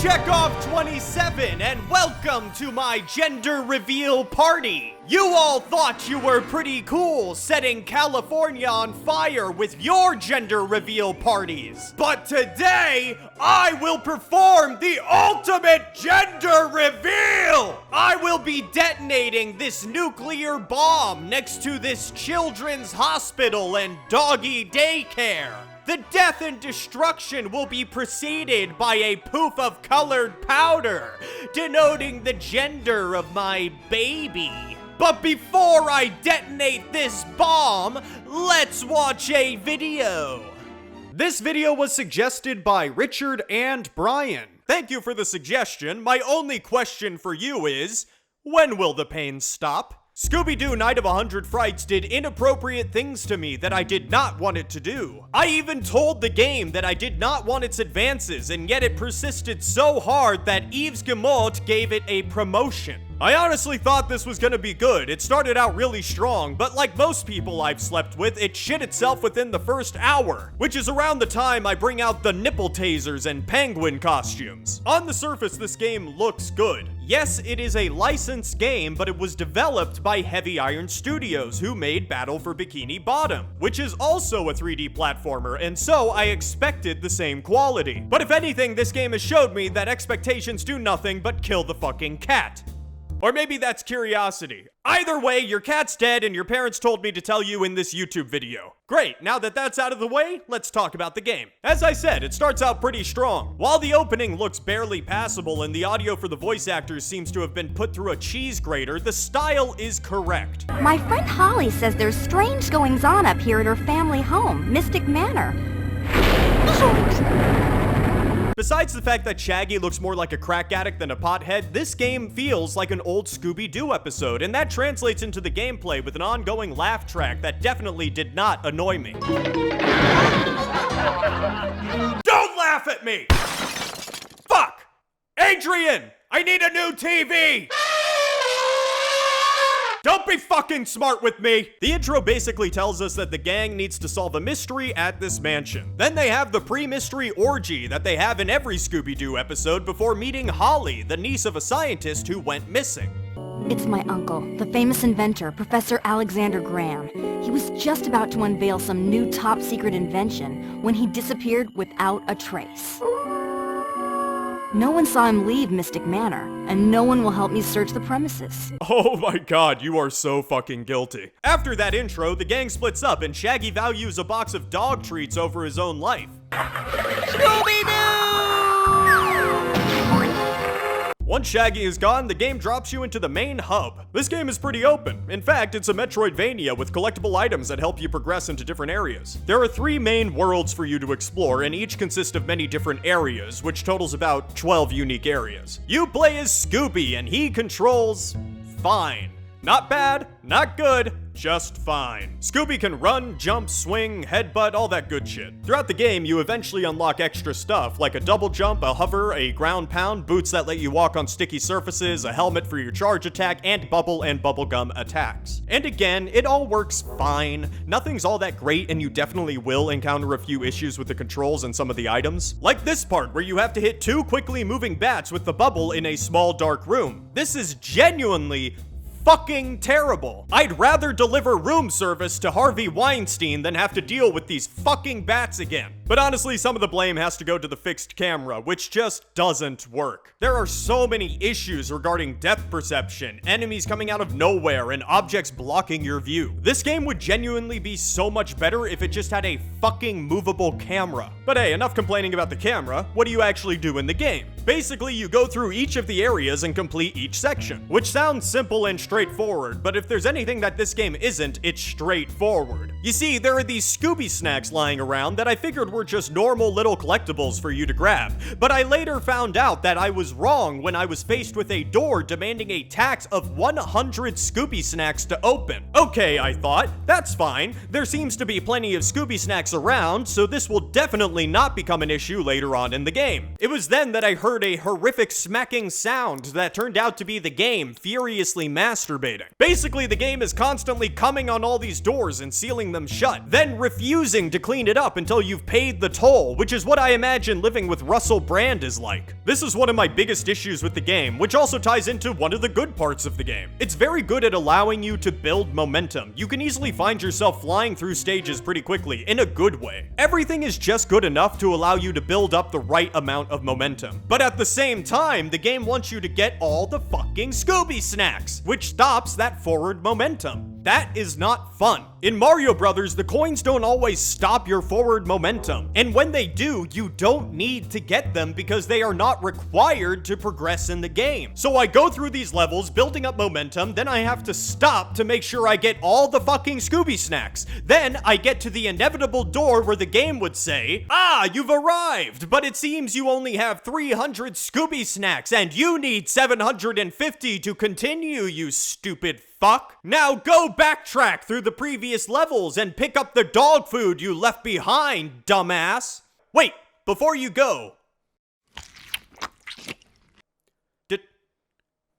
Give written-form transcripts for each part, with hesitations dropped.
Chekhov 27, and welcome to my gender reveal party. You all thought you were pretty cool setting California on fire with your gender reveal parties. But today, I will perform the ultimate gender reveal! I will be detonating this nuclear bomb next to this children's hospital and doggy daycare. The death and destruction will be preceded by a poof of colored powder, denoting the gender of my baby. But before I detonate this bomb, let's watch a video. This video was suggested by Richard and Brian. Thank you for the suggestion. My only question for you is, when will the pain stop? Scooby Doo Night of 100 Frights did inappropriate things to me that I did not want it to do. I even told the game that I did not want its advances, and yet it persisted so hard that Yves Guillemot gave it a promotion. I honestly thought this was gonna be good. It started out really strong, but like most people I've slept with, it shit itself within the first hour, which is around the time I bring out the nipple tasers and penguin costumes. On the surface, this game looks good. Yes, it is a licensed game, but it was developed by Heavy Iron Studios, who made Battle for Bikini Bottom, which is also a 3D platformer, and so I expected the same quality. But if anything, this game has showed me that expectations do nothing but kill the fucking cat. Or maybe that's curiosity. Either way, your cat's dead and your parents told me to tell you in this YouTube video. Great, now that that's out of the way, let's talk about the game. As I said, it starts out pretty strong. While the opening looks barely passable and the audio for the voice actors seems to have been put through a cheese grater, the style is correct. My friend Holly says there's strange goings-on up here at her family home, Mystic Manor. Besides the fact that Shaggy looks more like a crack addict than a pothead, this game feels like an old Scooby Doo episode, and that translates into the gameplay with an ongoing laugh track that definitely did not annoy me. Don't laugh at me! Fuck! Adrian! I need a new TV! Don't be fucking smart with me! The intro basically tells us that the gang needs to solve a mystery at this mansion. Then they have the pre-mystery orgy that they have in every Scooby-Doo episode before meeting Holly, the niece of a scientist who went missing. It's my uncle, the famous inventor, Professor Alexander Graham. He was just about to unveil some new top-secret invention when he disappeared without a trace. No one saw him leave Mystic Manor, and no one will help me search the premises. Oh my god, you are so fucking guilty. After that intro, the gang splits up and Shaggy values a box of dog treats over his own life. Scooby-Doo! Once Shaggy is gone, the game drops you into the main hub. This game is pretty open. In fact, it's a Metroidvania with collectible items that help you progress into different areas. There are 3 main worlds for you to explore, and each consist of many different areas, which totals about 12 unique areas. You play as Scooby, and he controls fine. Not bad, not good, just fine. Scooby can run, jump, swing, headbutt, all that good shit. Throughout the game, you eventually unlock extra stuff, like a double jump, a hover, a ground pound, boots that let you walk on sticky surfaces, a helmet for your charge attack, and bubble and bubblegum attacks. And again, it all works fine. Nothing's all that great, and you definitely will encounter a few issues with the controls and some of the items. Like this part, where you have to hit 2 quickly moving bats with the bubble in a small dark room. This is genuinely fucking terrible. I'd rather deliver room service to Harvey Weinstein than have to deal with these fucking bats again. But honestly, some of the blame has to go to the fixed camera, which just doesn't work. There are so many issues regarding depth perception, enemies coming out of nowhere, and objects blocking your view. This game would genuinely be so much better if it just had a fucking movable camera. But hey, enough complaining about the camera. What do you actually do in the game? Basically, you go through each of the areas and complete each section, which sounds simple and straightforward, but if there's anything that this game isn't, it's straightforward. You see, there are these Scooby snacks lying around that I figured were just normal little collectibles for you to grab, but I later found out that I was wrong when I was faced with a door demanding a tax of 100 Scooby snacks to open. Okay, I thought, that's fine. There seems to be plenty of Scooby snacks around, so this will definitely not become an issue later on in the game. It was then that I heard a horrific smacking sound that turned out to be the game furiously masturbating. Basically, the game is constantly coming on all these doors and sealing locking them shut, then refusing to clean it up until you've paid the toll, which is what I imagine living with Russell Brand is like. This is one of my biggest issues with the game, which also ties into one of the good parts of the game. It's very good at allowing you to build momentum. You can easily find yourself flying through stages pretty quickly, in a good way. Everything is just good enough to allow you to build up the right amount of momentum. But at the same time, the game wants you to get all the fucking Scooby snacks, which stops that forward momentum. That is not fun. In Mario Brothers, the coins don't always stop your forward momentum, and when they do, you don't need to get them because they are not required to progress in the game. So I go through these levels, building up momentum, then I have to stop to make sure I get all the fucking Scooby snacks. Then I get to the inevitable door where the game would say, "Ah, you've arrived, but it seems you only have 300 Scooby snacks, and you need 750 to continue, you stupid fuck. Now go backtrack through the previous levels and pick up the dog food you left behind, dumbass." Wait, before you go.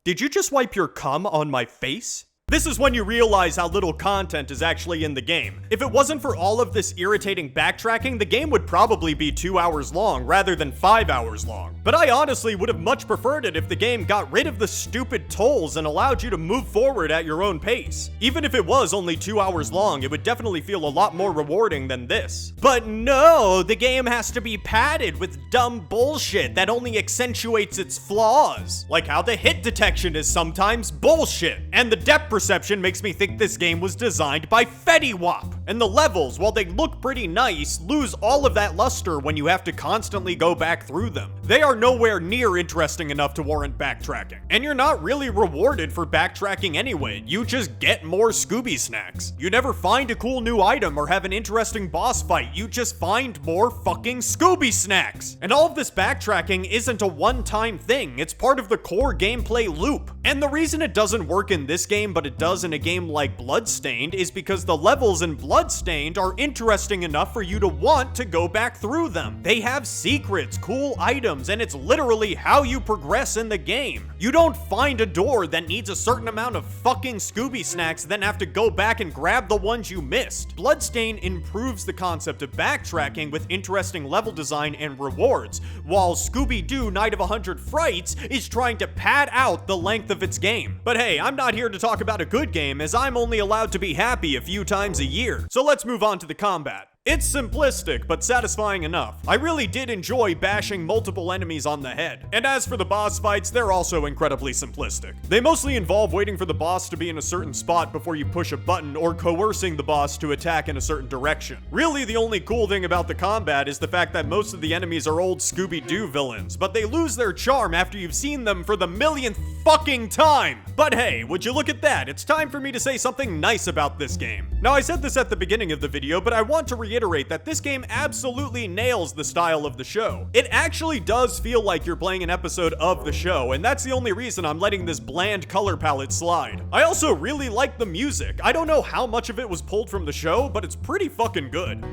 Did you just wipe your cum on my face? This is when you realize how little content is actually in the game. If it wasn't for all of this irritating backtracking, the game would probably be 2 hours long rather than 5 hours long. But I honestly would have much preferred it if the game got rid of the stupid tolls and allowed you to move forward at your own pace. Even if it was only 2 hours long, it would definitely feel a lot more rewarding than this. But no, the game has to be padded with dumb bullshit that only accentuates its flaws. Like how the hit detection is sometimes bullshit, and the depth perception makes me think this game was designed by Fetty Wap. And the levels, while they look pretty nice, lose all of that luster when you have to constantly go back through them. They are nowhere near interesting enough to warrant backtracking. And you're not really rewarded for backtracking anyway, you just get more Scooby snacks. You never find a cool new item or have an interesting boss fight, you just find more fucking Scooby snacks. And all of this backtracking isn't a one-time thing, it's part of the core gameplay loop. And the reason it doesn't work in this game, but it does in a game like Bloodstained, is because the levels in Bloodstained are interesting enough for you to want to go back through them. They have secrets, cool items, and it's literally how you progress in the game. You don't find a door that needs a certain amount of fucking Scooby snacks, then have to go back and grab the ones you missed. Bloodstained improves the concept of backtracking with interesting level design and rewards, while Scooby Doo Night of 100 Frights is trying to pad out the length of its game. But hey, I'm not here to talk about a good game, as I'm only allowed to be happy a few times a year. So let's move on to the combat. It's simplistic, but satisfying enough. I really did enjoy bashing multiple enemies on the head. And as for the boss fights, they're also incredibly simplistic. They mostly involve waiting for the boss to be in a certain spot before you push a button, or coercing the boss to attack in a certain direction. Really, the only cool thing about the combat is the fact that most of the enemies are old Scooby Doo villains, but they lose their charm after you've seen them for the millionth fucking time. But hey, would you look at that, it's time for me to say something nice about this game. Now, I said this at the beginning of the video, but I want to reiterate that this game absolutely nails the style of the show. It actually does feel like you're playing an episode of the show, and that's the only reason I'm letting this bland color palette slide. I also really like the music. I don't know how much of it was pulled from the show, but it's pretty fucking good.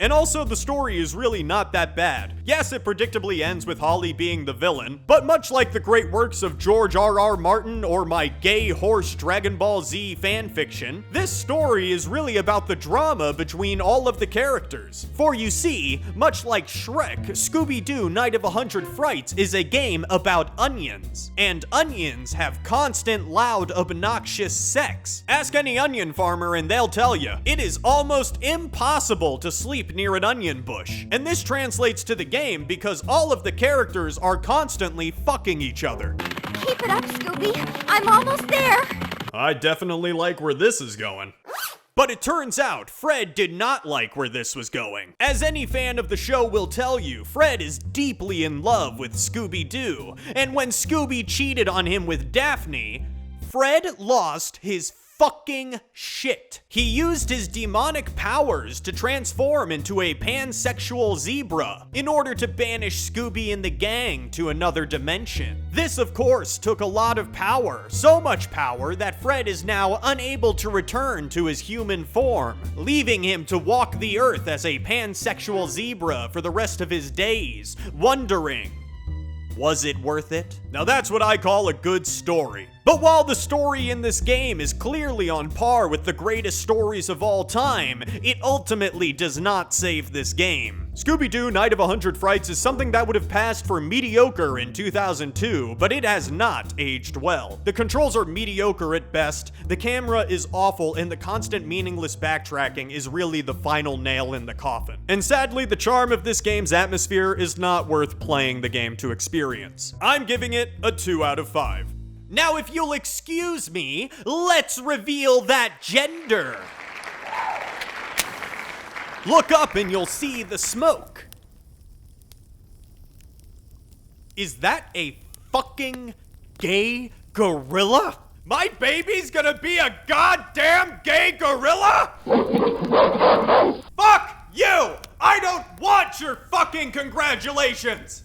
And also, the story is really not that bad. Yes, it predictably ends with Holly being the villain, but much like the great works of George R.R. Martin or my gay horse Dragon Ball Z fanfiction, this story is really about the drama between all of the characters. For you see, much like Shrek, Scooby Doo Night of 100 Frights is a game about onions. And onions have constant, loud, obnoxious sex. Ask any onion farmer and they'll tell you, it is almost impossible to sleep near an onion bush. And this translates to the game because all of the characters are constantly fucking each other. Keep it up, Scooby. I'm almost there. I definitely like where this is going. But it turns out, Fred did not like where this was going. As any fan of the show will tell you, Fred is deeply in love with Scooby-Doo. And when Scooby cheated on him with Daphne, Fred lost his fucking shit. He used his demonic powers to transform into a pansexual zebra in order to banish Scooby and the gang to another dimension. This, of course, took a lot of power, so much power that Fred is now unable to return to his human form, leaving him to walk the earth as a pansexual zebra for the rest of his days, wondering, Was it worth it? Now that's what I call a good story. But while the story in this game is clearly on par with the greatest stories of all time, it ultimately does not save this game. Scooby Doo Night of 100 Frights is something that would have passed for mediocre in 2002, but it has not aged well. The controls are mediocre at best, the camera is awful, and the constant meaningless backtracking is really the final nail in the coffin. And sadly, the charm of this game's atmosphere is not worth playing the game to experience. I'm giving it a 2 out of 5. Now, if you'll excuse me, let's reveal that gender. Look up and you'll see the smoke. Is that a fucking gay gorilla? My baby's gonna be a goddamn gay gorilla? Fuck you! I don't want your fucking congratulations!